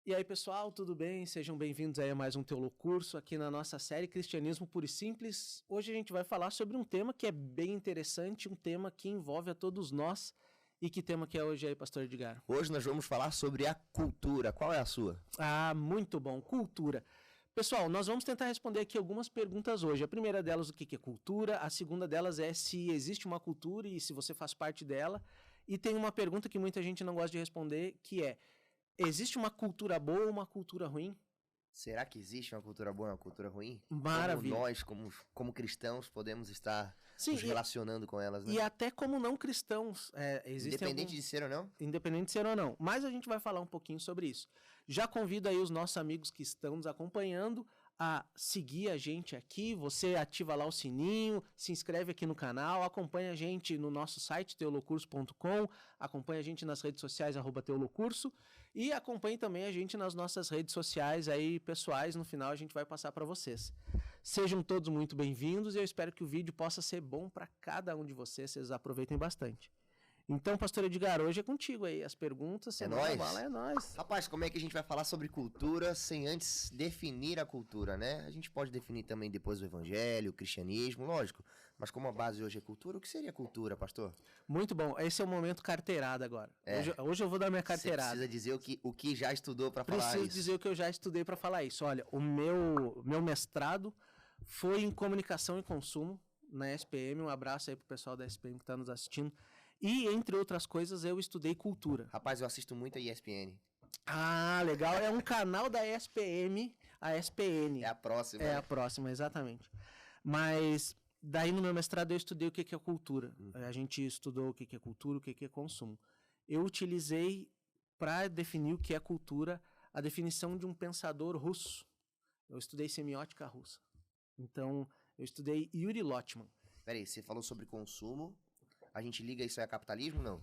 E aí, pessoal, tudo bem? Sejam bem-vindos aí a mais um Teolocurso aqui na nossa série Cristianismo Puro e Simples. Hoje a gente vai falar sobre um tema que é bem interessante, um tema que envolve a todos nós. E que tema que é hoje aí, pastor Edgar? Hoje nós vamos falar sobre a cultura. Qual é a sua? Ah, muito bom, cultura. Pessoal, nós vamos tentar responder aqui algumas perguntas hoje. A primeira delas, o que é cultura? A segunda delas é se existe uma cultura e se você faz parte dela. E tem uma pergunta que muita gente não gosta de responder, que é: existe uma cultura boa ou uma cultura ruim? Será que existe uma cultura boa e uma cultura ruim? Maravilha. Como nós, como cristãos, podemos estar nos relacionando com elas, né? E até como não cristãos. Independente de ser ou não? Independente de ser ou não. Mas a gente vai falar um pouquinho sobre isso. Já convido aí os nossos amigos que estão nos acompanhando a seguir a gente aqui. Você ativa lá o sininho, se inscreve aqui no canal, acompanha a gente no nosso site teolocurso.com, acompanha a gente nas redes sociais @teolocurso e acompanhe também a gente nas nossas redes sociais aí pessoais. No final a gente vai passar para vocês. Sejam todos muito bem-vindos e eu espero que o vídeo possa ser bom para cada um de vocês aproveitem bastante. Então, pastor Edgar, hoje é contigo aí, as perguntas. É nóis? É nóis. Rapaz, como é que a gente vai falar sobre cultura sem antes definir a cultura, né? A gente pode definir também depois o evangelho, o cristianismo, lógico. Mas como a base hoje é cultura, o que seria cultura, pastor? Muito bom, esse é o momento carteirada agora. Hoje eu vou dar minha carteirada. Você precisa dizer o que já estudou para falar isso. Preciso dizer o que eu já estudei para falar isso. Olha, o meu mestrado foi em comunicação e consumo na SPM. Um abraço aí pro pessoal da SPM que está nos assistindo. E, entre outras coisas, eu estudei cultura. Rapaz, eu assisto muito a ESPN. Ah, legal. É um canal da SPM, a SPN. É a próxima. É a próxima, exatamente. Mas, daí no meu mestrado eu estudei o que é cultura. A gente estudou o que é cultura, o que é consumo. Eu utilizei, para definir o que é cultura, a definição de um pensador russo. Eu estudei semiótica russa. Então, eu estudei Yuri Lotman. Peraí, você falou sobre consumo. A gente liga isso a capitalismo, não?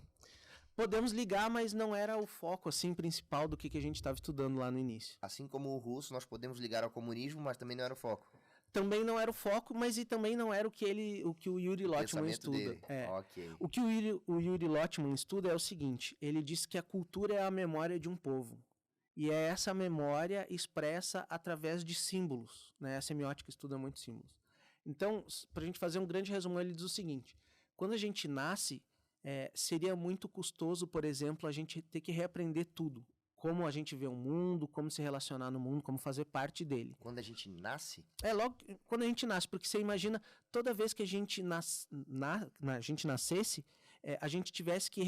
Podemos ligar, mas não era o foco assim principal do que a gente estava estudando lá no início. Assim como o russo, nós podemos ligar ao comunismo, mas também não era o foco. Também não era o foco, mas também não era o que o Yuri Lotman estuda. Dele. Okay. O que o Yuri Lotman estuda é o seguinte: ele diz que a cultura é a memória de um povo. E é essa memória expressa através de símbolos. Né? A semiótica estuda muito símbolos. Então, para a gente fazer um grande resumo, ele diz o seguinte: quando a gente nasce, seria muito custoso, por exemplo, a gente ter que reaprender tudo. Como a gente vê o mundo, como se relacionar no mundo, como fazer parte dele. Quando a gente nasce? Logo quando a gente nasce, porque você imagina, toda vez que a gente nascesse, a gente tivesse que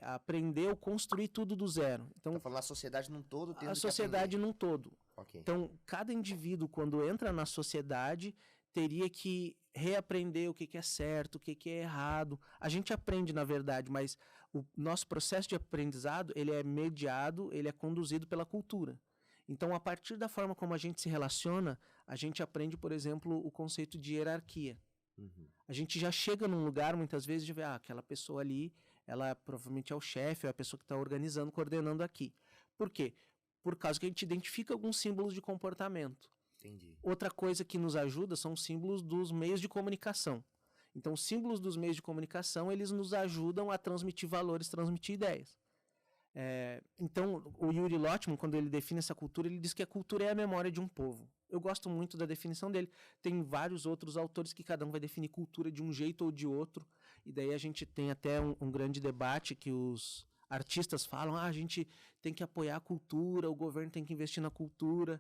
aprender ou construir tudo do zero. Então, tá falando a sociedade num todo? A sociedade num todo. Okay. Então, cada indivíduo, quando entra na sociedade, teria que reaprender o que é certo, o que é errado. A gente aprende, na verdade, mas o nosso processo de aprendizado, ele é mediado, ele é conduzido pela cultura. Então, a partir da forma como a gente se relaciona, a gente aprende, por exemplo, o conceito de hierarquia. A gente já chega num lugar, muitas vezes, de ver, aquela pessoa ali, ela provavelmente é o chefe, é a pessoa que está organizando, coordenando aqui. Por quê? Por causa que a gente identifica alguns símbolos de comportamento. Entendi. Outra coisa que nos ajuda são os símbolos dos meios de comunicação. Então, os símbolos dos meios de comunicação, eles nos ajudam a transmitir valores, transmitir ideias. Então, o Yuri Lotman, quando ele define essa cultura, ele diz que a cultura é a memória de um povo. Eu gosto muito da definição dele. Tem vários outros autores que cada um vai definir cultura de um jeito ou de outro. E daí a gente tem até um grande debate que os artistas falam, a gente tem que apoiar a cultura, o governo tem que investir na cultura.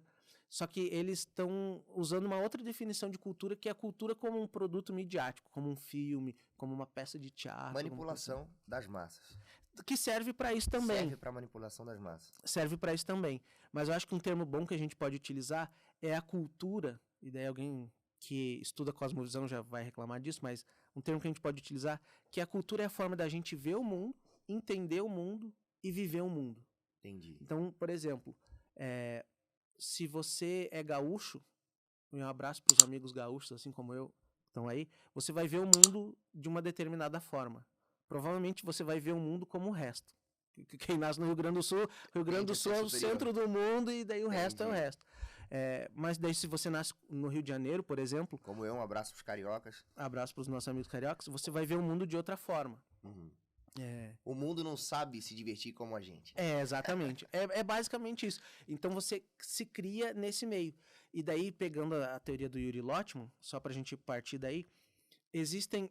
Só que eles estão usando uma outra definição de cultura, que é a cultura como um produto midiático, como um filme, como uma peça de teatro. Manipulação das massas. Que serve para isso também. Serve para manipulação das massas. Serve para isso também. Mas eu acho que um termo bom que a gente pode utilizar é a cultura, e daí alguém que estuda cosmovisão já vai reclamar disso, mas um termo que a gente pode utilizar, que a cultura é a forma da gente ver o mundo, entender o mundo e viver o mundo. Entendi. Então, por exemplo, se você é gaúcho, um abraço para os amigos gaúchos, assim como eu, que estão aí, você vai ver o mundo de uma determinada forma. Provavelmente você vai ver o mundo como o resto. Quem nasce no Rio Grande do Sul, Rio Grande do Sul é o centro do mundo e daí o resto é o resto. Mas daí se você nasce no Rio de Janeiro, por exemplo... Como eu, um abraço para os cariocas. Abraço para os nossos amigos cariocas. Você vai ver o mundo de outra forma. O mundo não sabe se divertir como a gente. Exatamente. É basicamente isso. Então você se cria nesse meio. E daí, pegando a teoria do Yuri Lotman, só pra gente partir daí, existem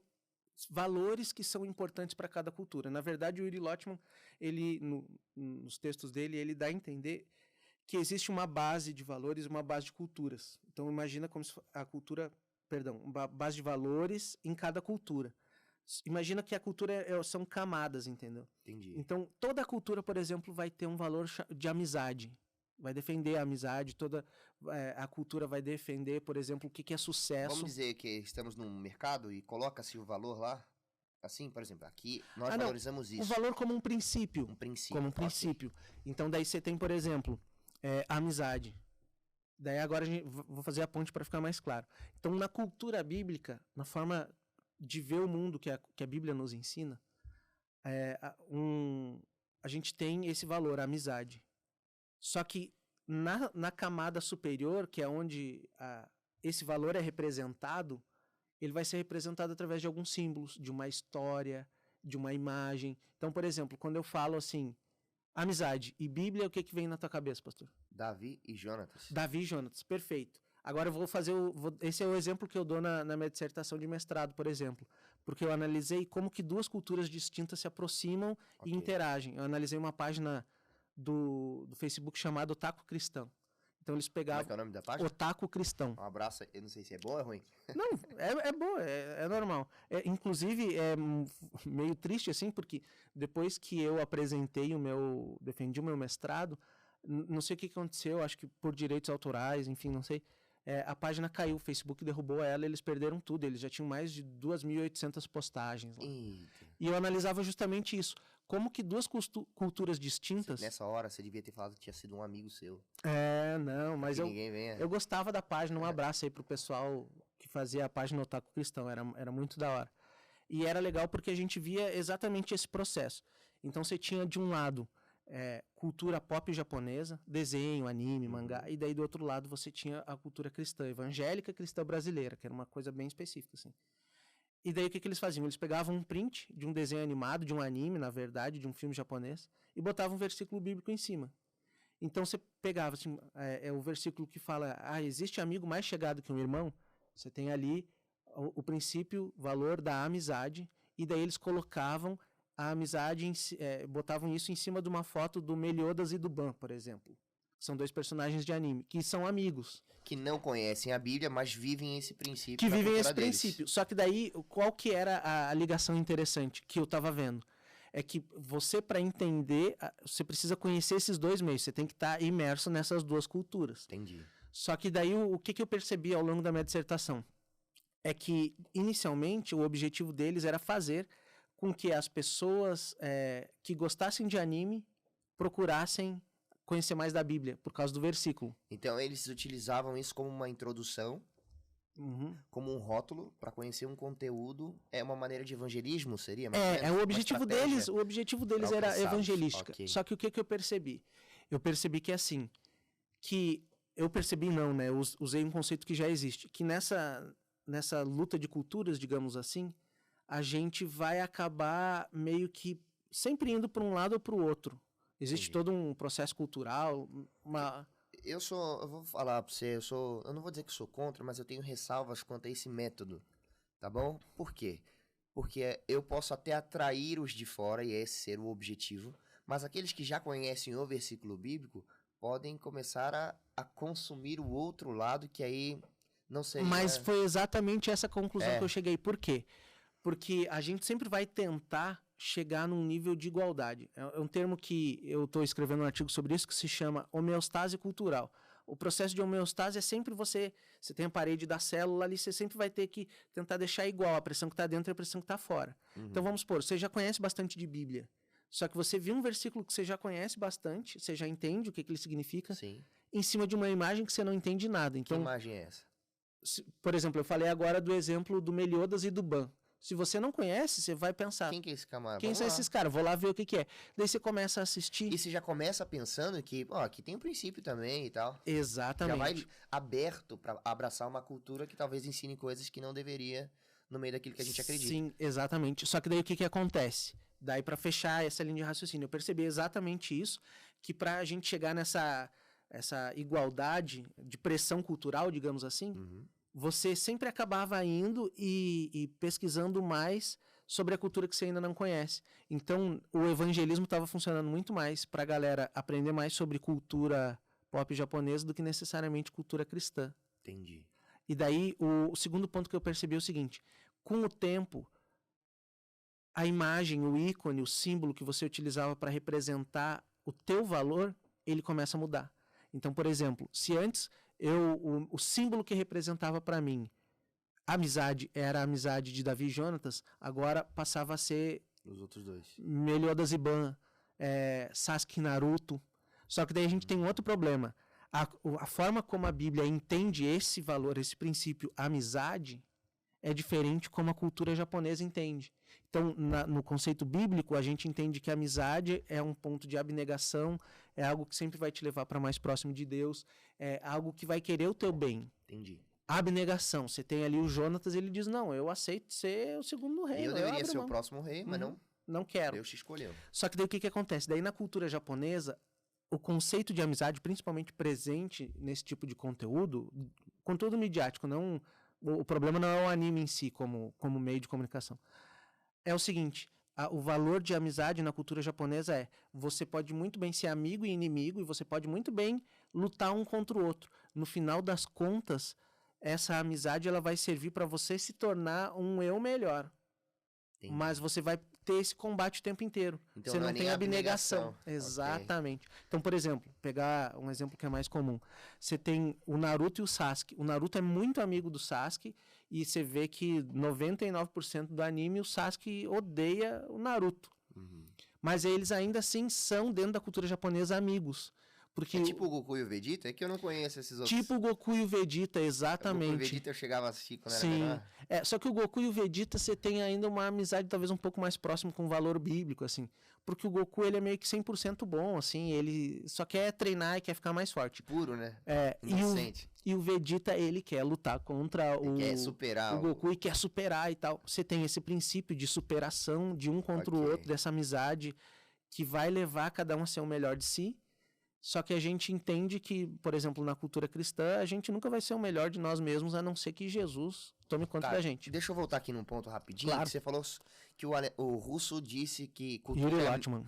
valores que são importantes para cada cultura. Na verdade, o Yuri Lotman, ele, nos textos dele, ele dá a entender que existe uma base de valores e uma base de culturas. Então, imagina como se a cultura, uma base de valores em cada cultura. Imagina que a cultura são camadas, entendeu? Entendi. Então, toda cultura, por exemplo, vai ter um valor de amizade. Vai defender a amizade, toda a cultura vai defender, por exemplo, o que é sucesso. Vamos dizer que estamos num mercado e coloca-se o valor lá? Assim, por exemplo, aqui nós valorizamos isso. O valor como um princípio. Um princípio. Como um princípio. Então, daí você tem, por exemplo, a amizade. Daí agora vou fazer a ponte para ficar mais claro. Então, na cultura bíblica, na forma de ver o mundo que a Bíblia nos ensina, a gente tem esse valor, a amizade. Só que na camada superior, que é onde esse valor é representado, ele vai ser representado através de alguns símbolos, de uma história, de uma imagem. Então, por exemplo, quando eu falo assim, amizade e Bíblia, o que vem na tua cabeça, pastor? Davi e Jonatas. Davi e Jonatas, perfeito. Agora eu vou fazer esse é o exemplo que eu dou na minha dissertação de mestrado, por exemplo. Porque eu analisei como que duas culturas distintas se aproximam e interagem. Eu analisei uma página do Facebook chamado Otaku Cristão. Então eles pegavam... Como é que é o nome da página? Otaku Cristão. Um abraço, eu não sei se é bom ou é ruim. Não, é bom, é normal. Inclusive, é meio triste, assim, porque depois que eu defendi o meu mestrado, não sei o que aconteceu, acho que por direitos autorais, enfim, não sei, a página caiu, o Facebook derrubou ela, eles perderam tudo, eles já tinham mais de 2.800 postagens lá. Eita. E eu analisava justamente isso, como que duas culturas distintas... Nessa hora, você devia ter falado que tinha sido um amigo seu. Não, mas eu gostava da página, um abraço aí pro pessoal que fazia a página Otaku Cristão, era muito da hora. E era legal porque a gente via exatamente esse processo. Então você tinha de um lado cultura pop japonesa, desenho, anime, mangá, e daí do outro lado você tinha a cultura cristã, evangélica cristã brasileira, que era uma coisa bem específica, assim. E daí o que eles faziam? Eles pegavam um print de um desenho animado, de um anime, na verdade, de um filme japonês, e botavam um versículo bíblico em cima. Então você pegava, assim, o versículo que fala, existe amigo mais chegado que um irmão? Você tem ali o princípio, valor da amizade, e daí eles colocavam a amizade, botavam isso em cima de uma foto do Meliodas e do Ban, por exemplo. São dois personagens de anime, que são amigos. Que não conhecem a Bíblia, mas vivem esse princípio. Que vivem esse princípio. Só que daí, qual que era a ligação interessante que eu estava vendo? É que você, para entender, você precisa conhecer esses dois meios. Você tem que estar imerso nessas duas culturas. Entendi. Só que daí, o que eu percebi ao longo da minha dissertação? É que, inicialmente, o objetivo deles era fazer com que as pessoas que gostassem de anime procurassem conhecer mais da Bíblia, por causa do versículo. Então, eles utilizavam isso como uma introdução, como um rótulo, para conhecer um conteúdo. É uma maneira de evangelismo, seria? O objetivo deles era evangelística. Okay. Só que o que eu percebi? Eu percebi que assim, eu usei um conceito que já existe, que nessa luta de culturas, digamos assim, a gente vai acabar meio que sempre indo para um lado ou para o outro. Existe todo um processo cultural, Eu vou falar pra você, eu não vou dizer que sou contra, mas eu tenho ressalvas quanto a esse método, tá bom? Por quê? Porque eu posso até atrair os de fora, e esse ser o objetivo, mas aqueles que já conhecem o versículo bíblico podem começar a consumir o outro lado, que aí não seria... Mas foi exatamente essa conclusão que eu cheguei. Por quê? Porque a gente sempre vai tentar chegar num nível de igualdade. É um termo que eu estou escrevendo um artigo sobre isso, que se chama homeostase cultural. O processo de homeostase é sempre você tem a parede da célula ali, você sempre vai ter que tentar deixar igual a pressão que está dentro e a pressão que está fora. Então vamos supor, você já conhece bastante de Bíblia, só que você viu um versículo que você já conhece bastante, você já entende o que ele significa, em cima de uma imagem que você não entende nada. Então, que imagem é essa? Por exemplo, eu falei agora do exemplo do Meliodas e do Ban. Se você não conhece, você vai pensar... Quem que é esse camarada? Quem são esses caras? Vou lá ver o que é. Daí você começa a assistir... E você já começa pensando que, aqui tem um princípio também e tal. Exatamente. Já vai aberto para abraçar uma cultura que talvez ensine coisas que não deveria no meio daquilo que a gente acredita. Sim, exatamente. Só que daí o que acontece? daí para fechar essa linha de raciocínio, eu percebi exatamente isso, que para a gente chegar nessa igualdade de pressão cultural, digamos assim, você sempre acabava indo e pesquisando mais sobre a cultura que você ainda não conhece. Então, o evangelismo estava funcionando muito mais para a galera aprender mais sobre cultura pop japonesa do que necessariamente cultura cristã. Entendi. E daí, o segundo ponto que eu percebi é o seguinte: com o tempo, a imagem, o ícone, o símbolo que você utilizava para representar o teu valor, ele começa a mudar. Então, por exemplo, se antes o símbolo que representava para mim amizade era a amizade de Davi e Jonatas, agora passava a ser Os outros dois. Meliodas e Ban, Sasuke e Naruto. Só que daí a gente tem um outro problema. A forma como a Bíblia entende esse valor, esse princípio, amizade, é diferente como a cultura japonesa entende. Então, no conceito bíblico, a gente entende que a amizade é um ponto de abnegação, é algo que sempre vai te levar para mais próximo de Deus, é algo que vai querer o teu bem. Entendi. Abnegação. Você tem ali o Jonatas, ele diz, não, eu aceito ser o segundo rei. Eu deveria ser o próximo rei, mas não quero. Deus te escolheu. Só que daí o que acontece? Daí na cultura japonesa, o conceito de amizade, principalmente presente nesse tipo de conteúdo midiático, não... O problema não é o anime em si como meio de comunicação. É o seguinte, o valor de amizade na cultura japonesa é: você pode muito bem ser amigo e inimigo, e você pode muito bem lutar um contra o outro. No final das contas, essa amizade ela vai servir para você se tornar um eu melhor. Entendi. Mas você vai ter esse combate o tempo inteiro. Então, você não tem abnegação. Exatamente. Okay. Então, por exemplo, pegar um exemplo que é mais comum. Você tem o Naruto e o Sasuke. O Naruto é muito amigo do Sasuke e você vê que 99% do anime o Sasuke odeia o Naruto. Mas eles ainda assim são, dentro da cultura japonesa, amigos. Porque é tipo o Goku e o Vegeta? É que eu não conheço esses outros. Tipo o Goku e o Vegeta, exatamente. O Goku e o Vegeta eu chegava a assistir quando era menor. Só que o Goku e o Vegeta você tem ainda uma amizade talvez um pouco mais próxima com o valor bíblico, assim. Porque o Goku, ele é meio que 100% bom, assim. Ele só quer treinar e quer ficar mais forte. Puro, né? Inocente. E o Vegeta, ele quer lutar contra quer superar o Goku e quer superar e tal. Você tem esse princípio de superação de um contra o outro, dessa amizade que vai levar cada um a ser o melhor de si. Só que a gente entende que, por exemplo, na cultura cristã, a gente nunca vai ser o melhor de nós mesmos, a não ser que Jesus tome conta da gente. Deixa eu voltar aqui num ponto rapidinho. Claro. Que você falou que o Russo disse que...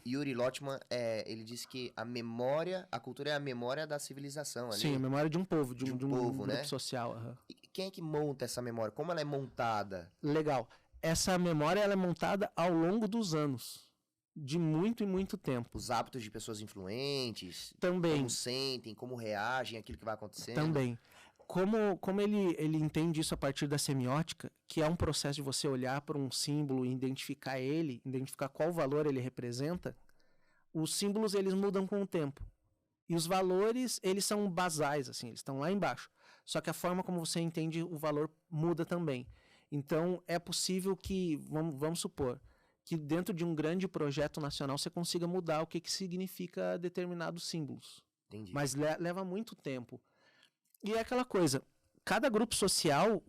Yuri Lottman, ele disse que a cultura é a memória da civilização. Ali. Sim, a memória de um povo, de um povo, grupo social. E quem é que monta essa memória? Como ela é montada? Legal. Essa memória ela é montada ao longo dos anos. De muito e muito tempo. Os hábitos de pessoas influentes. Também. Como sentem, como reagem àquilo que vai acontecendo. Também. Como ele entende isso a partir da semiótica, que é um processo de você olhar para um símbolo e identificar ele, identificar qual valor ele representa, os símbolos eles mudam com o tempo. E os valores, eles são basais, assim, eles estão lá embaixo. Só que a forma como você entende o valor muda também. Então, é possível que, vamos supor, que dentro de um grande projeto nacional você consiga mudar o que significa determinados símbolos. Entendi. Mas leva muito tempo. E é aquela coisa, cada grupo social,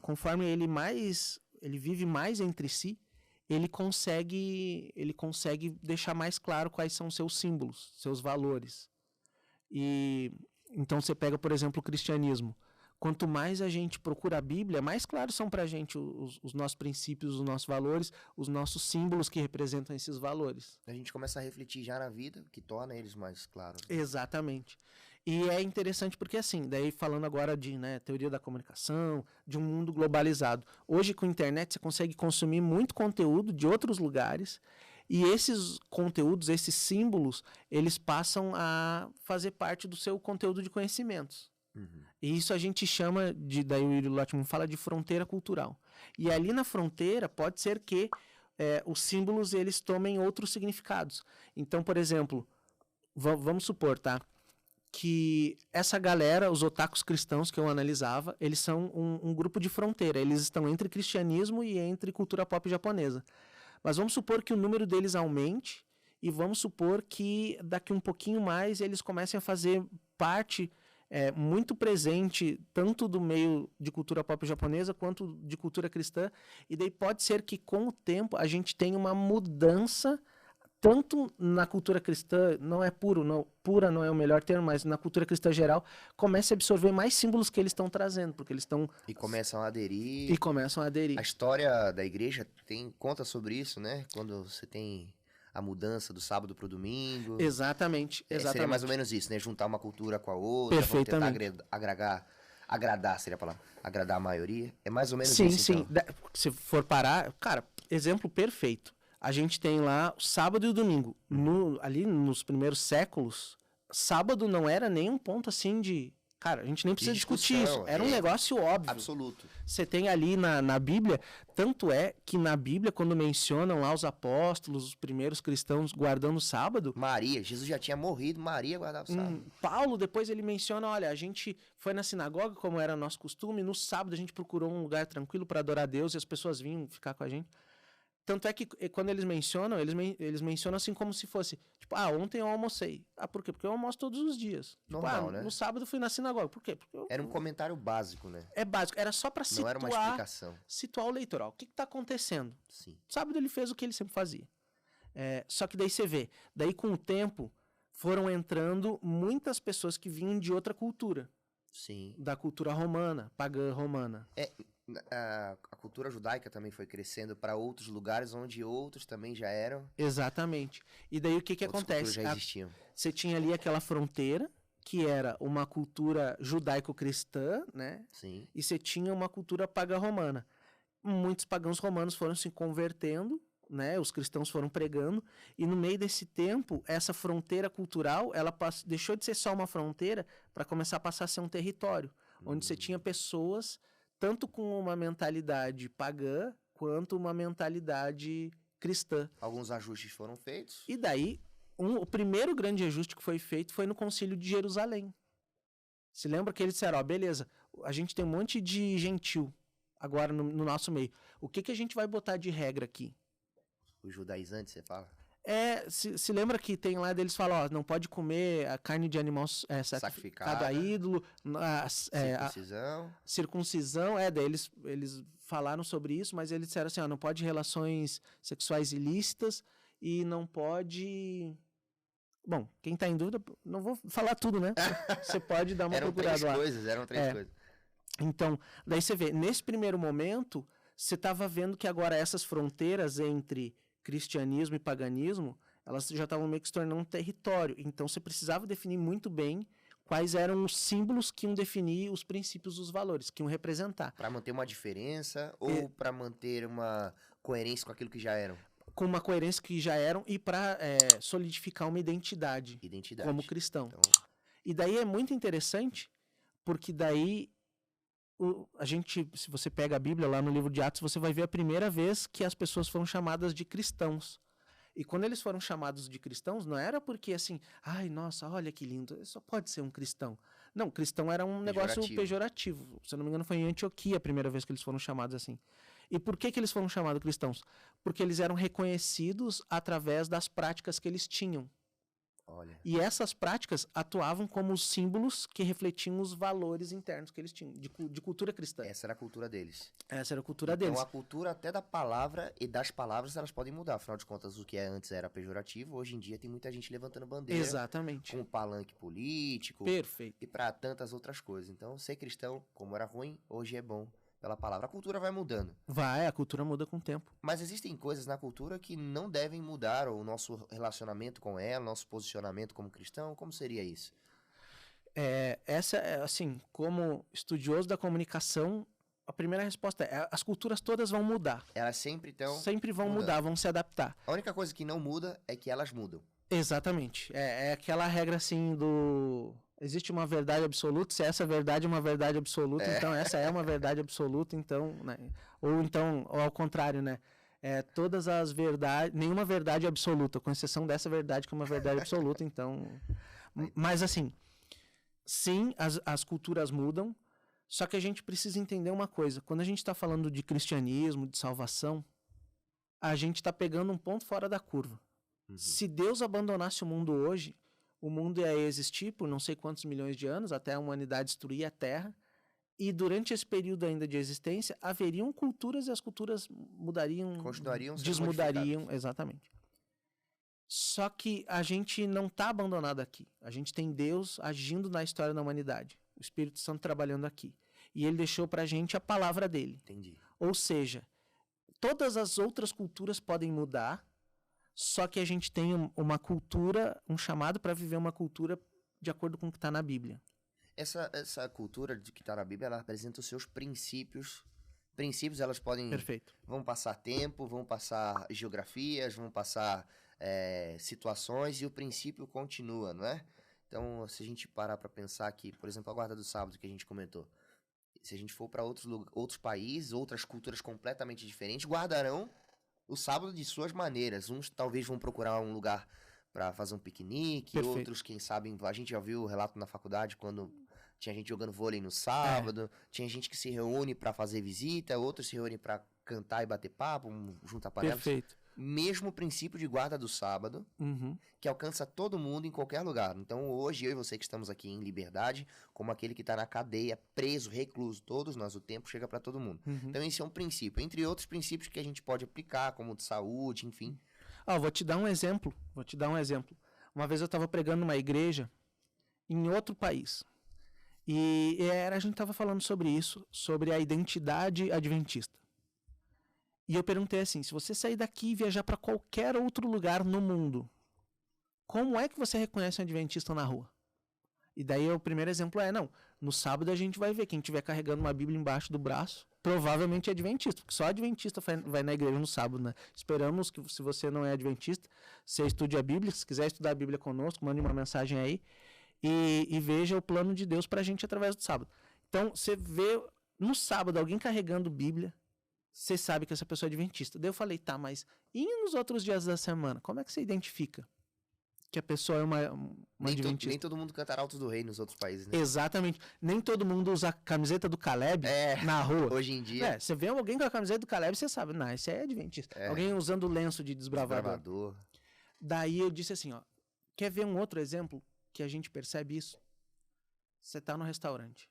conforme ele vive mais entre si, ele consegue deixar mais claro quais são seus símbolos, seus valores. E então você pega, por exemplo, o cristianismo. Quanto mais a gente procura a Bíblia, mais claros são para a gente os nossos princípios, os nossos valores, os nossos símbolos que representam esses valores. A gente começa a refletir já na vida, que torna eles mais claros. Exatamente. E é interessante porque, assim, daí falando agora de teoria da comunicação, de um mundo globalizado. Hoje, com a internet, você consegue consumir muito conteúdo de outros lugares e esses conteúdos, esses símbolos, eles passam a fazer parte do seu conteúdo de conhecimentos. E isso a gente chama daí o Yuri Lottman fala de fronteira cultural. E ali na fronteira pode ser que os símbolos eles tomem outros significados. Então, por exemplo, vamos supor, tá? Que essa galera, os otakus cristãos que eu analisava, eles são um grupo de fronteira. Eles estão entre cristianismo e entre cultura pop japonesa. Mas vamos supor que o número deles aumente e vamos supor que daqui um pouquinho mais eles comecem a fazer parte muito presente, tanto do meio de cultura pop japonesa, quanto de cultura cristã, e daí pode ser que com o tempo a gente tenha uma mudança, tanto na cultura cristã, não é pura não é o melhor termo, mas na cultura cristã geral, comece a absorver mais símbolos que eles estão trazendo, porque eles estão... E começam a aderir. E começam a aderir. A história da igreja conta sobre isso, né? Quando você tem a mudança do sábado para o domingo. Exatamente. Seria mais ou menos isso, né? Juntar uma cultura com a outra, Perfeitamente. vamos tentar agradar, seria a palavra, agradar a maioria. É mais ou menos sim, isso, sim. então. Se for parar, cara, exemplo perfeito. A gente tem lá o sábado e o domingo. Ali nos primeiros séculos, sábado não era nenhum ponto assim de... Cara, a gente nem precisa discutir isso. Era um negócio óbvio. Absoluto. Você tem ali na Bíblia, tanto é que na Bíblia, quando mencionam lá os apóstolos, os primeiros cristãos guardando o sábado... Maria, Jesus já tinha morrido, Maria guardava o sábado. Paulo, depois ele menciona, olha, a gente foi na sinagoga, como era nosso costume, no sábado a gente procurou um lugar tranquilo para adorar a Deus e as pessoas vinham ficar com a gente. Tanto é que quando eles mencionam, eles mencionam assim como se fosse, tipo, ontem eu almocei. Por quê? Porque eu almoço todos os dias. Normal, né? No sábado eu fui na sinagoga. Por quê? Porque era um comentário básico, né? É básico. Era só pra Não era uma explicação. Situar o leitor. Ó, o que tá acontecendo? Sim. Sábado ele fez o que ele sempre fazia. Só que daí você vê, daí com o tempo foram entrando muitas pessoas que vinham de outra cultura. Sim. Da cultura romana, pagã romana. A cultura judaica também foi crescendo para outros lugares onde outros também já eram. Exatamente. E daí o que acontece? Já existiam. Você tinha ali aquela fronteira, que era uma cultura judaico-cristã, né? Sim. E você tinha uma cultura pagã romana. Muitos pagãos romanos foram se convertendo, né? Os cristãos foram pregando, e no meio desse tempo, essa fronteira cultural, ela deixou de ser só uma fronteira para começar a passar a ser um território, onde você tinha pessoas tanto com uma mentalidade pagã, quanto uma mentalidade cristã. Alguns ajustes foram feitos. E daí, o primeiro grande ajuste que foi feito foi no Concílio de Jerusalém. Se lembra que eles disseram, beleza, a gente tem um monte de gentil agora no nosso meio. O que a gente vai botar de regra aqui? Os judaizantes, você fala? Se lembra que tem lá deles falam, não pode comer a carne de animal sacrificado a ídolo, circuncisão, daí eles falaram sobre isso, mas eles disseram assim, não pode relações sexuais ilícitas e não pode... Bom, quem tá em dúvida, não vou falar tudo, né? Você pode dar uma procurada lá. Eram três coisas. Então, daí você vê, nesse primeiro momento, você estava vendo que agora essas fronteiras entre cristianismo e paganismo, elas já estavam meio que se tornando um território. Então você precisava definir muito bem quais eram os símbolos que iam definir os princípios, os valores, que iam representar. Para manter uma diferença ou para manter uma coerência com aquilo que já eram? Com uma coerência que já eram e para solidificar uma identidade como cristão. Então... E daí é muito interessante, porque daí a gente, se você pega a Bíblia lá no livro de Atos, você vai ver a primeira vez que as pessoas foram chamadas de cristãos. E quando eles foram chamados de cristãos, não era porque assim, ai, nossa, olha que lindo, só pode ser um cristão. Não, cristão era um negócio pejorativo. Se eu não me engano, foi em Antioquia a primeira vez que eles foram chamados assim. E por que eles foram chamados cristãos? Porque eles eram reconhecidos através das práticas que eles tinham. Olha. E essas práticas atuavam como símbolos que refletiam os valores internos que eles tinham, de cultura cristã. Essa era a cultura deles. Essa era a cultura deles. Então a cultura até da palavra e das palavras elas podem mudar. Afinal de contas, o que antes era pejorativo, hoje em dia tem muita gente levantando bandeira. Exatamente. Com palanque político. Perfeito. E para tantas outras coisas. Então ser cristão, como era ruim, hoje é bom. Pela palavra. A cultura vai mudando. A cultura muda com o tempo. Mas existem coisas na cultura que não devem mudar, ou o nosso relacionamento com ela, nosso posicionamento como cristão, como seria isso? Assim, como estudioso da comunicação, a primeira resposta as culturas todas vão mudar. Elas sempre vão mudar, vão se adaptar. A única coisa que não muda é que elas mudam. Exatamente. É aquela regra assim do... Existe uma verdade absoluta, se essa verdade é uma verdade absoluta, então essa é uma verdade absoluta, então, né? Ou ao contrário, né? Todas as verdades, nenhuma verdade é absoluta, com exceção dessa verdade que é uma verdade absoluta, então... Mas assim, sim, as culturas mudam, só que a gente precisa entender uma coisa, quando a gente está falando de cristianismo, de salvação, a gente está pegando um ponto fora da curva. Uhum. Se Deus abandonasse o mundo hoje, O mundo ia existir por não sei quantos milhões de anos, até a humanidade destruir a Terra. E durante esse período ainda de existência, haveriam culturas e as culturas mudariam, Continuariam sendo desmudariam, modificadas. exatamente. Só que a gente não está abandonado aqui. A gente tem Deus agindo na história da humanidade. O Espírito Santo trabalhando aqui. E ele deixou pra gente a palavra dele. Entendi. Ou seja, todas as outras culturas podem mudar, só que a gente tem uma cultura, um chamado para viver uma cultura de acordo com o que está na Bíblia. Essa cultura de que está na Bíblia, ela apresenta os seus princípios. Princípios, elas podem... Perfeito. Vão passar tempo, vão passar geografias, vão passar situações, e o princípio continua, não é? Então, se a gente parar para pensar aqui, por exemplo, a guarda do sábado que a gente comentou, se a gente for para outros países, outras culturas completamente diferentes, guardarão o sábado de suas maneiras. Uns talvez vão procurar um lugar para fazer um piquenique, Perfeito. Outros, quem sabe, a gente já viu o relato na faculdade quando tinha gente jogando vôlei no sábado, tinha gente que se reúne para fazer visita, outros se reúnem para cantar e bater papo, juntar panelas. Perfeito. Mesmo princípio de guarda do sábado, que alcança todo mundo em qualquer lugar. Então, hoje, eu e você que estamos aqui em liberdade, como aquele que está na cadeia, preso, recluso, todos nós, o tempo chega para todo mundo. Então, esse é um princípio. Entre outros princípios que a gente pode aplicar, como de saúde, enfim. Vou te dar um exemplo. Uma vez eu estava pregando numa igreja em outro país. E a gente estava falando sobre isso, sobre a identidade adventista. E eu perguntei assim, se você sair daqui e viajar para qualquer outro lugar no mundo, como é que você reconhece um adventista na rua? E daí o primeiro exemplo no sábado a gente vai ver quem estiver carregando uma Bíblia embaixo do braço, provavelmente é adventista, porque só adventista vai na igreja no sábado, né? Esperamos que, se você não é adventista, você estude a Bíblia. Se quiser estudar a Bíblia conosco, mande uma mensagem aí e veja o plano de Deus pra gente através do sábado. Então, você vê no sábado alguém carregando Bíblia, você sabe que essa pessoa é adventista. Daí eu falei, tá, mas e nos outros dias da semana? Como é que você identifica que a pessoa é uma adventista? Nem todo mundo canta Arautos do Rei nos outros países, né? Exatamente. Nem todo mundo usa a camiseta do Caleb na rua. Hoje em dia. Você vê alguém com a camiseta do Caleb, você sabe, não, esse é adventista. Alguém usando o lenço de desbravador. Daí eu disse assim, quer ver um outro exemplo que a gente percebe isso? Você tá no restaurante,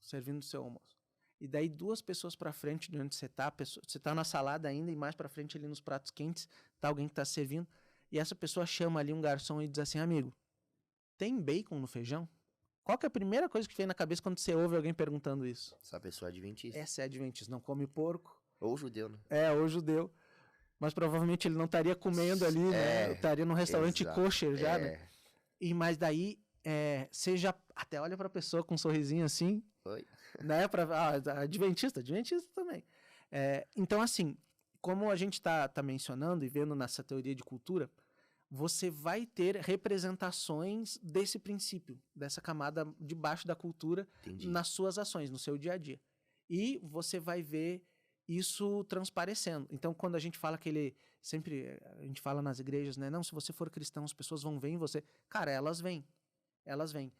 servindo o seu almoço. E daí 2 pessoas pra frente de onde você tá na salada ainda, e mais pra frente ali nos pratos quentes, tá alguém que tá servindo. E essa pessoa chama ali um garçom e diz assim, amigo, tem bacon no feijão? Qual que é a primeira coisa que vem na cabeça quando você ouve alguém perguntando isso? Essa pessoa é adventista. Essa é adventista, não come porco. Ou judeu, né? Ou judeu. Mas provavelmente ele não estaria comendo ali, né? Estaria num restaurante kosher já, né? Mas daí, você já até olha pra pessoa com um sorrisinho assim. Oi? Né? Adventista também. Então, assim, como a gente tá mencionando e vendo nessa teoria de cultura, você vai ter representações desse princípio, dessa camada de baixo da cultura. Entendi. Nas suas ações, no seu dia a dia. E você vai ver isso transparecendo. Então, quando a gente fala sempre a gente fala nas igrejas, né? Não, se você for cristão, as pessoas vão ver em você. Cara, elas vêm.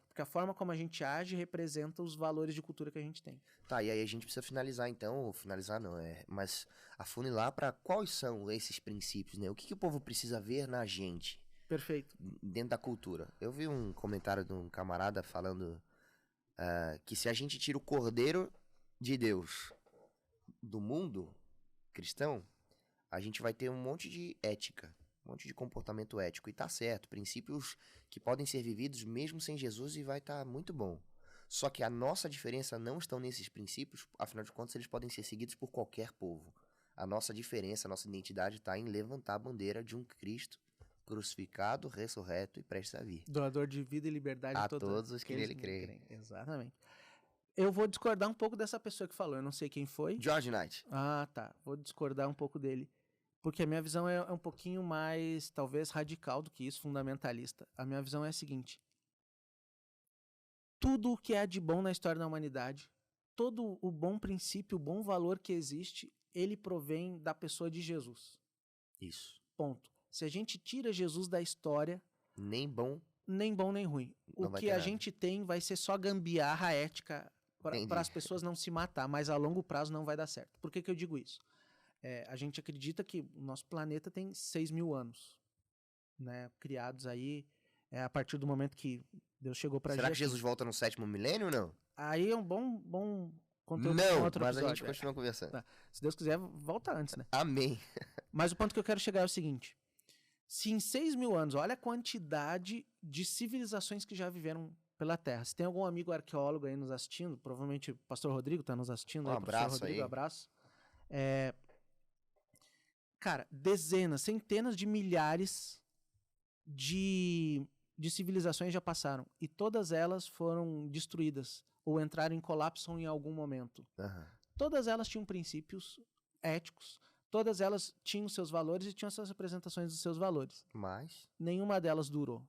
Porque a forma como a gente age representa os valores de cultura que a gente tem. Tá, e aí a gente precisa finalizar então, mas afunilar para quais são esses princípios, né? O que o povo precisa ver na gente? Perfeito. Dentro da cultura. Eu vi um comentário de um camarada falando que se a gente tira o Cordeiro de Deus do mundo cristão, a gente vai ter um monte de ética, um monte de comportamento ético. E tá certo, princípios que podem ser vividos mesmo sem Jesus, e vai estar muito bom. Só que a nossa diferença não estão nesses princípios, afinal de contas eles podem ser seguidos por qualquer povo. A nossa diferença, a nossa identidade está em levantar a bandeira de um Cristo crucificado, ressurreto e prestes a vir. Doador de vida e liberdade a todos os que nele creem. Exatamente. Eu vou discordar um pouco dessa pessoa que falou, eu não sei quem foi. George Knight. Ah, tá. Vou discordar um pouco dele. Porque a minha visão é um pouquinho mais, talvez, radical do que isso, fundamentalista. A minha visão é a seguinte. Tudo o que é de bom na história da humanidade, todo o bom princípio, o bom valor que existe, ele provém da pessoa de Jesus. Isso. Ponto. Se a gente tira Jesus da história... Nem bom nem ruim. O que a gente tem vai ser só gambiarra ética para as pessoas não se matar, mas a longo prazo não vai dar certo. Por que eu digo isso? A gente acredita que o nosso planeta tem 6.000 anos, né, criados aí É a partir do momento que Deus chegou pra Será gente. que Jesus volta no 7º milênio ou não? Aí é um bom conteúdo Não, pra outro mas a episódio. gente continua conversando. Tá. Se Deus quiser, volta antes, né? Amém. Mas o ponto que eu quero chegar é o seguinte. Se em 6.000 anos, olha a quantidade de civilizações que já viveram pela Terra. Se tem algum amigo arqueólogo aí nos assistindo, provavelmente o pastor Rodrigo está nos assistindo. Um aí, abraço pastor Rodrigo, aí. Abraço. Cara, dezenas, centenas de milhares de civilizações já passaram. E todas elas foram destruídas ou entraram em colapso em algum momento. Uhum. Todas elas tinham princípios éticos. Todas elas tinham seus valores e tinham suas representações dos seus valores. Mas... Nenhuma delas durou.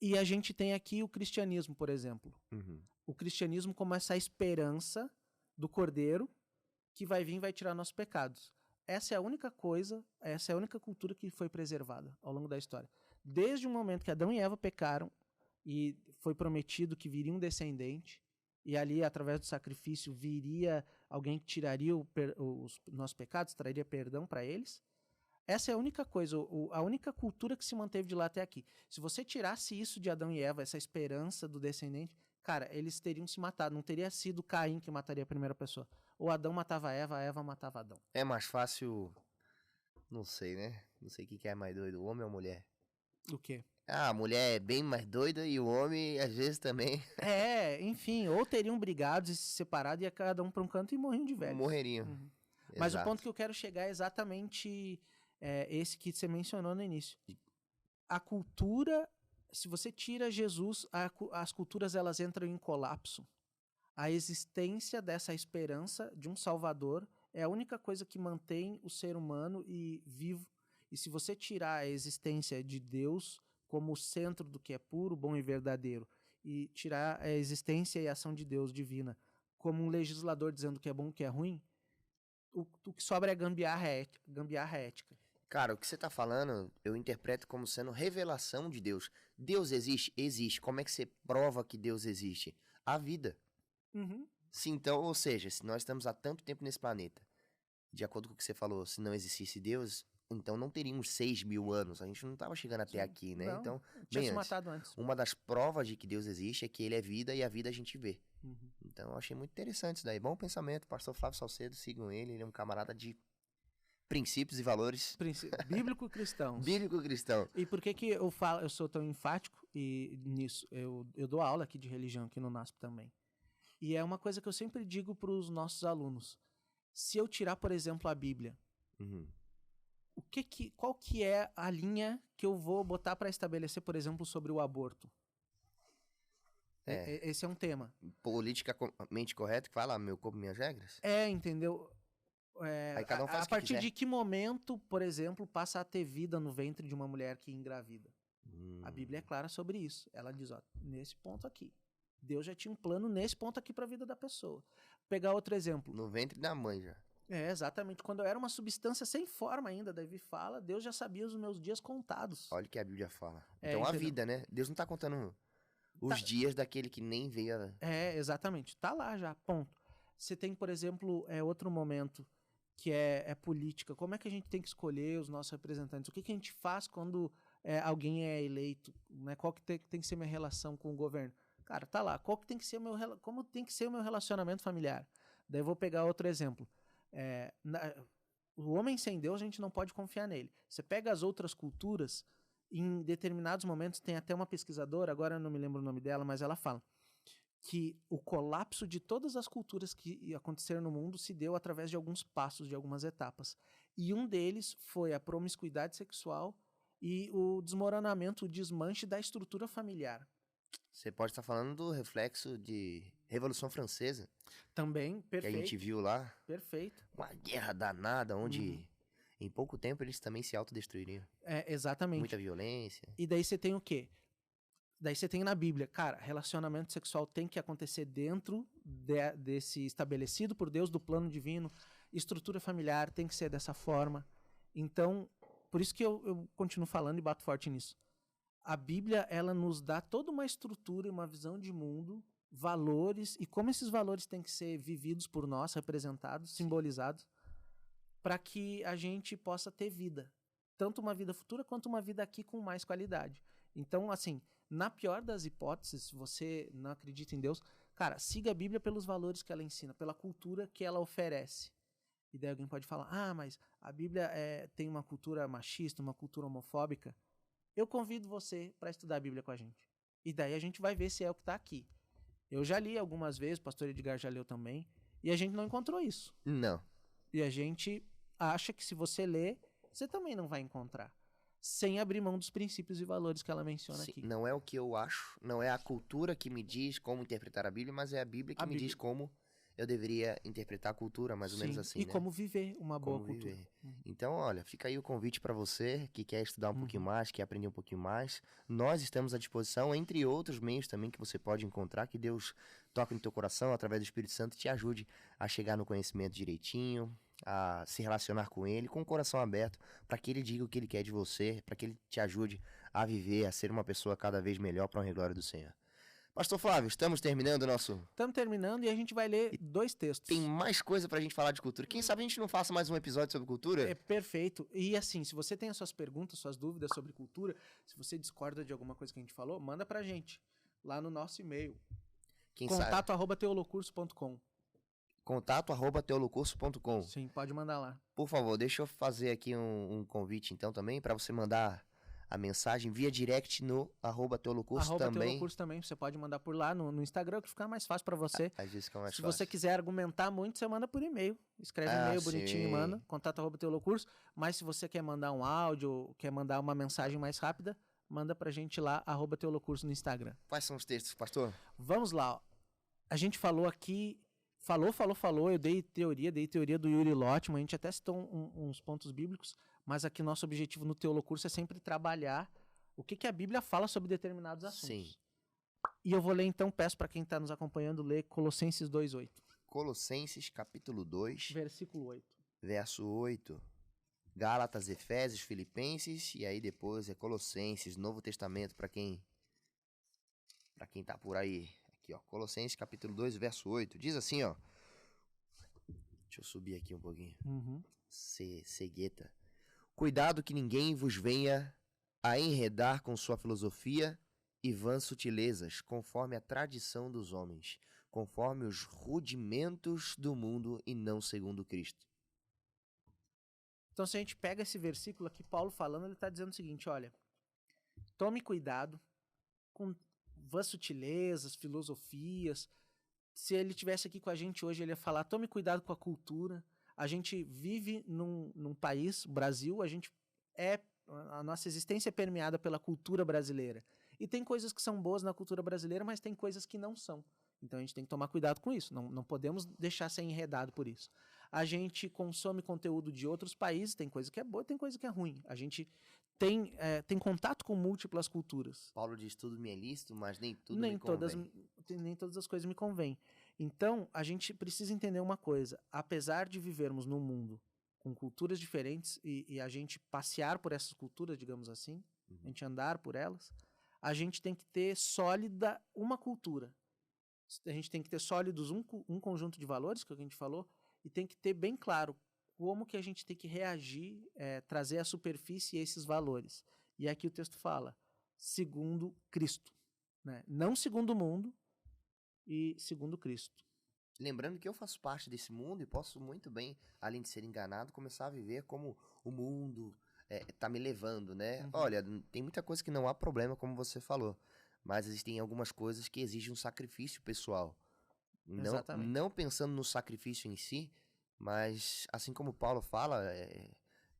E a gente tem aqui o cristianismo, por exemplo. Uhum. O cristianismo como essa esperança do Cordeiro que vai vir e vai tirar nossos pecados. Essa é a única coisa, essa é a única cultura que foi preservada ao longo da história. Desde o momento que Adão e Eva pecaram e foi prometido que viria um descendente, e ali, através do sacrifício, viria alguém que tiraria os nossos pecados, traria perdão para eles. Essa é a única coisa, a única cultura que se manteve de lá até aqui. Se você tirasse isso de Adão e Eva, essa esperança do descendente, cara, eles teriam se matado. Não teria sido Caim que mataria a primeira pessoa. Ou Adão matava a Eva matava Adão. É mais fácil... Não sei, né? Não sei o que é mais doido, o homem ou a mulher. O quê? Ah, a mulher é bem mais doida e o homem, às vezes, também... Enfim, ou teriam brigado e se separado, ia cada um para um canto e morriam de velhos. Morreriam. Uhum. Mas o Exato. ponto que eu quero chegar é exatamente esse que você mencionou no início. A cultura, se você tira Jesus, as culturas elas entram em colapso. A existência dessa esperança de um Salvador é a única coisa que mantém o ser humano vivo. E se você tirar a existência de Deus como o centro do que é puro, bom e verdadeiro, e tirar a existência e a ação de Deus divina como um legislador dizendo o que é bom e o que é ruim, o que sobra é gambiarra ética. Cara, o que você tá falando, eu interpreto como sendo revelação de Deus. Deus existe? Existe. Como é que você prova que Deus existe? A vida. Uhum. Sim, então, ou seja, se nós estamos há tanto tempo nesse planeta, de acordo com o que você falou, se não existisse Deus, então não teríamos 6.000 anos. A gente não estava chegando até aqui, né? Não, Então, tinha bem se antes. matado antes. Uma das provas de que Deus existe é que ele é vida e a vida a gente vê. Uhum. Então, eu achei muito interessante isso daí. Bom pensamento. Pastor Flávio Salcedo, sigam ele. Ele é um camarada de princípios e valores. Bíblico cristãos. Bíblico cristão. E por que eu falo, eu sou tão enfático nisso? Eu dou aula aqui de religião aqui no NASP também. E é uma coisa que eu sempre digo para os nossos alunos. Se eu tirar, por exemplo, a Bíblia, Uhum. qual que é a linha que eu vou botar para estabelecer, por exemplo, sobre o aborto? Esse é um tema. Politicamente correto, que fala meu corpo, minhas regras? Entendeu? Aí cada um faz A o que partir quiser. de que momento, por exemplo, passa a ter vida no ventre de uma mulher que engravida? A Bíblia é clara sobre isso. Ela diz, ó, nesse ponto aqui. Deus já tinha um plano nesse ponto aqui para a vida da pessoa. Pegar outro exemplo. No ventre da mãe já. Exatamente. Quando eu era uma substância sem forma ainda, Davi fala, Deus já sabia os meus dias contados. Olha o que a Bíblia fala. Então a entendeu? vida, né? Deus não tá contando os dias daquele que nem veio. Exatamente. Tá lá já, ponto. Você tem, por exemplo, outro momento que é política. Como é que a gente tem que escolher os nossos representantes? O que a gente faz quando alguém é eleito? Né? Qual que tem que ser minha relação com o governo? Cara, tá lá. Como tem que ser o meu relacionamento familiar? Daí eu vou pegar outro exemplo. O homem sem Deus, a gente não pode confiar nele. Você pega as outras culturas, em determinados momentos, tem até uma pesquisadora, agora eu não me lembro o nome dela, mas ela fala que o colapso de todas as culturas que aconteceram no mundo se deu através de alguns passos, de algumas etapas. E um deles foi a promiscuidade sexual e o desmoronamento, o desmanche da estrutura familiar. Você pode estar falando do reflexo de Revolução Francesa. Também, perfeito. Que a gente viu lá. Perfeito. Uma guerra danada, onde em pouco tempo eles também se autodestruiriam. Exatamente. Muita violência. E daí você tem o quê? Daí você tem na Bíblia, cara, relacionamento sexual tem que acontecer dentro desse estabelecido por Deus, do plano divino. Estrutura familiar tem que ser dessa forma. Então, por isso que eu continuo falando e bato forte nisso. A Bíblia, ela nos dá toda uma estrutura e uma visão de mundo, valores, e como esses valores têm que ser vividos por nós, representados, simbolizados, para que a gente possa ter vida. Tanto uma vida futura quanto uma vida aqui com mais qualidade. Então, assim, na pior das hipóteses, se você não acredita em Deus, cara, siga a Bíblia pelos valores que ela ensina, pela cultura que ela oferece. E daí alguém pode falar, mas a Bíblia tem uma cultura machista, uma cultura homofóbica. Eu convido você para estudar a Bíblia com a gente. E daí a gente vai ver se é o que está aqui. Eu já li algumas vezes, o pastor Edgar já leu também, e a gente não encontrou isso. Não. E a gente acha que se você ler, você também não vai encontrar. Sem abrir mão dos princípios e valores que ela menciona aqui. Não é o que eu acho, não é a cultura que me diz como interpretar a Bíblia, mas é a Bíblia que me diz como eu deveria interpretar a cultura, mais ou menos assim, e né? como viver uma boa cultura. Então, olha, fica aí o convite para você que quer estudar um pouquinho mais, quer aprender um pouquinho mais. Nós estamos à disposição, entre outros meios também que você pode encontrar, que Deus toque no teu coração, através do Espírito Santo, te ajude a chegar no conhecimento direitinho, a se relacionar com Ele, com o coração aberto, para que Ele diga o que Ele quer de você, para que Ele te ajude a viver, a ser uma pessoa cada vez melhor para a honra e glória do Senhor. Pastor Flávio, estamos terminando o nosso... Estamos terminando e a gente vai ler 2 textos. Tem mais coisa pra gente falar de cultura. Quem sabe a gente não faça mais um episódio sobre cultura? É perfeito. E assim, se você tem as suas perguntas, suas dúvidas sobre cultura, se você discorda de alguma coisa que a gente falou, manda pra gente lá no nosso e-mail. contato@teolocurso.com. contato@teolocurso.com. Sim, pode mandar lá. Por favor, deixa eu fazer aqui um convite então também para você mandar a mensagem via direct no @teolocurso também. Teolocurso também, você pode mandar por lá no Instagram, que fica mais fácil para você. Às vezes fica mais Se fácil. você quiser argumentar muito, você manda por e-mail. Escreve um e-mail bonitinho e manda, contato@teolocurso. Mas se você quer mandar um áudio, quer mandar uma mensagem mais rápida, manda pra gente lá, @teolocurso no Instagram. Quais são os textos, pastor? Vamos lá, ó. A gente falou aqui, eu dei teoria do Yuri Lotman, a gente até citou uns pontos bíblicos, mas aqui nosso objetivo no Teolocurso é sempre trabalhar o que a Bíblia fala sobre determinados assuntos. Sim. E eu vou ler então, peço para quem está nos acompanhando ler Colossenses 2:8. Colossenses capítulo 2, versículo 8. Verso 8. Gálatas, Efésios, Filipenses e aí depois é Colossenses, Novo Testamento para quem tá por aí. Aqui, ó, Colossenses capítulo 2, verso 8. Diz assim, ó. Deixa eu subir aqui um pouquinho. Cegueta. Cuidado que ninguém vos venha a enredar com sua filosofia e vãs sutilezas, conforme a tradição dos homens, conforme os rudimentos do mundo e não segundo Cristo. Então, se a gente pega esse versículo aqui, Paulo falando, ele está dizendo o seguinte, olha, tome cuidado com vãs sutilezas, filosofias. Se ele estivesse aqui com a gente hoje, ele ia falar, tome cuidado com a cultura. A gente vive num país, Brasil, a nossa existência é permeada pela cultura brasileira. E tem coisas que são boas na cultura brasileira, mas tem coisas que não são. Então a gente tem que tomar cuidado com isso, não podemos deixar ser enredado por isso. A gente consome conteúdo de outros países, tem coisa que é boa e tem coisa que é ruim. A gente tem contato com múltiplas culturas. Paulo diz, tudo me é lícito, mas nem tudo me convém. Nem todas as coisas me convêm. Então, a gente precisa entender uma coisa. Apesar de vivermos num mundo com culturas diferentes e a gente passear por essas culturas, digamos assim, a gente andar por elas, a gente tem que ter sólida uma cultura. A gente tem que ter sólidos um conjunto de valores, que é o que a gente falou, e tem que ter bem claro como que a gente tem que reagir, trazer à superfície esses valores. E aqui o texto fala, segundo Cristo, né? Não segundo o mundo e segundo Cristo. Lembrando que eu faço parte desse mundo e posso muito bem, além de ser enganado, começar a viver como o mundo tá me levando, né? Olha, tem muita coisa que não há problema, como você falou, mas existem algumas coisas que exigem um sacrifício pessoal. Não pensando no sacrifício em si, mas assim como Paulo fala,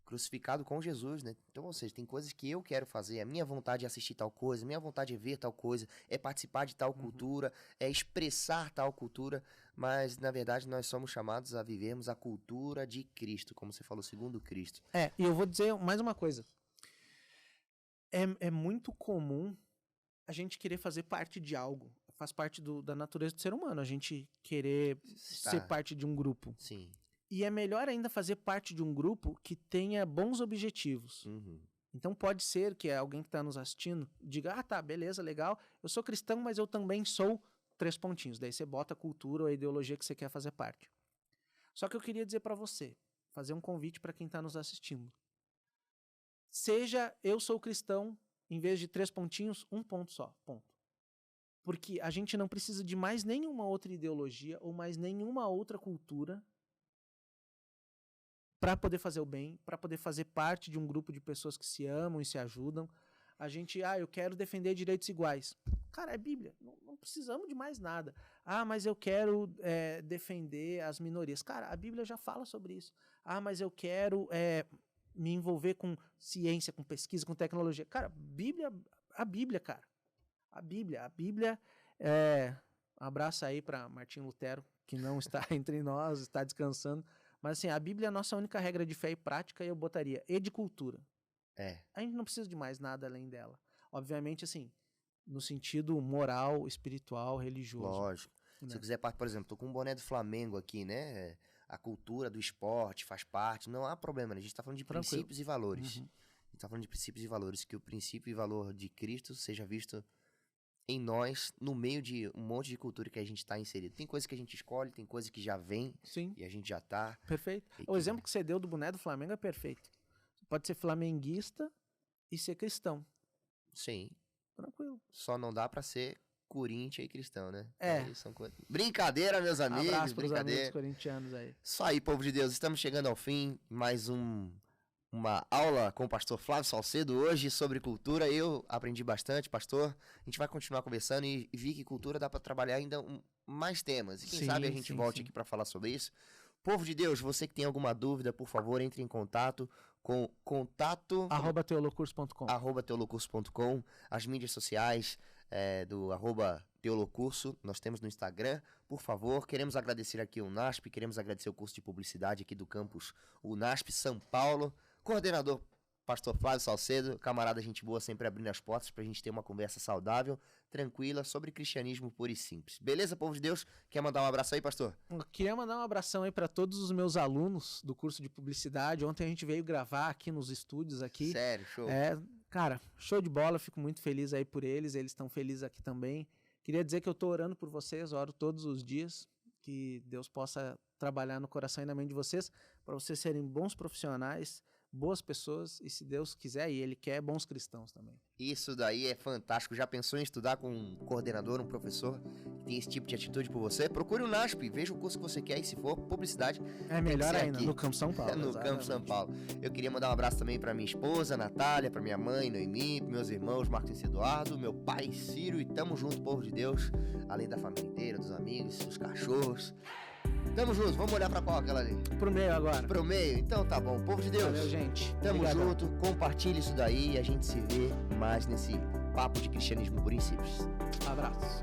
crucificado com Jesus, né? Então, ou seja, tem coisas que eu quero fazer, a minha vontade é assistir tal coisa, a minha vontade é ver tal coisa, é participar de tal cultura, é expressar tal cultura, mas na verdade nós somos chamados a vivermos a cultura de Cristo, como você falou, segundo Cristo. E eu vou dizer mais uma coisa. É muito comum a gente querer fazer parte de algo, faz parte da natureza do ser humano, a gente querer ser parte de um grupo. Sim. E é melhor ainda fazer parte de um grupo que tenha bons objetivos. Então pode ser que alguém que está nos assistindo diga, tá, beleza, legal, eu sou cristão, mas eu também sou 3 pontinhos. Daí você bota a cultura ou a ideologia que você quer fazer parte. Só que eu queria dizer para você, fazer um convite para quem está nos assistindo. Seja eu sou cristão em vez de 3 pontinhos, 1 ponto só, ponto. Porque a gente não precisa de mais nenhuma outra ideologia ou mais nenhuma outra cultura para poder fazer o bem, para poder fazer parte de um grupo de pessoas que se amam e se ajudam. A gente, eu quero defender direitos iguais. Cara, é Bíblia, não precisamos de mais nada. Mas eu quero defender as minorias. Cara, a Bíblia já fala sobre isso. Mas eu quero me envolver com ciência, com pesquisa, com tecnologia. Cara, a Bíblia, cara. A Bíblia um abraço aí para Martim Lutero, que não está entre nós, está descansando. Mas assim, a Bíblia é a nossa única regra de fé e prática, e eu botaria e de cultura. A gente não precisa de mais nada além dela. Obviamente, assim, no sentido moral, espiritual, religioso. Lógico. Né? Se eu quiser, por exemplo, tô com um boné do Flamengo aqui, né? A cultura do esporte faz parte, não há problema, né? A gente tá falando de princípios e valores. Uhum. A gente tá falando de princípios e valores, que o princípio e valor de Cristo seja visto em nós, no meio de um monte de cultura que a gente tá inserido. Tem coisa que a gente escolhe, tem coisa que já vem. Sim. E a gente já tá. Perfeito. O exemplo que você deu do boné do Flamengo é perfeito. Você pode ser flamenguista e ser cristão. Sim. Tranquilo. Só não dá pra ser Corinthians e cristão, né? São brincadeira, meus amigos. Abraço pros brincadeira. amigos corintianos aí. Isso aí, povo de Deus. Estamos chegando ao fim. Mais uma aula com o pastor Flávio Salcedo hoje sobre cultura. Eu aprendi bastante, pastor. A gente vai continuar conversando e vi que cultura dá para trabalhar ainda mais temas. E quem sabe a gente volte aqui para falar sobre isso. Povo de Deus, você que tem alguma dúvida, por favor, entre em contato com @teolocurso.com. @teolocurso.com. As mídias sociais do @teolocurso, nós temos no Instagram. Por favor, queremos agradecer aqui o UNASP, queremos agradecer o curso de publicidade aqui do campus UNASP São Paulo. Coordenador pastor Flávio Salcedo, camarada gente boa, sempre abrindo as portas pra gente ter uma conversa saudável, tranquila, sobre cristianismo puro e simples. Beleza, povo de Deus? Quer mandar um abraço aí, pastor? Eu queria mandar um abração aí pra todos os meus alunos do curso de publicidade. Ontem a gente veio gravar aqui nos estúdios aqui. Sério, show. Cara, show de bola, fico muito feliz aí por eles estão felizes aqui também. Queria dizer que eu tô orando por vocês, oro todos os dias, que Deus possa trabalhar no coração e na mente de vocês, para vocês serem bons profissionais, boas pessoas e, se Deus quiser, e Ele quer, bons cristãos também. Isso daí é fantástico. Já pensou em estudar com um coordenador, um professor que tem esse tipo de atitude por você? Procure o NASP, veja o curso que você quer e, se for publicidade, é melhor ainda, aqui. No Campo São Paulo. No Campo São Paulo. Eu queria mandar um abraço também para minha esposa, Natália, para minha mãe, Noemi, para meus irmãos, Marcos e Eduardo, meu pai, Ciro, e tamo junto, povo de Deus, além da família inteira, dos amigos, dos cachorros. Tamo junto, vamos olhar pra qual aquela ali? Pro meio agora. Pro meio? Então tá bom, povo de Deus. Valeu, gente. Tamo junto, compartilhe isso daí e a gente se vê mais nesse papo de cristianismo por princípios. Abraço.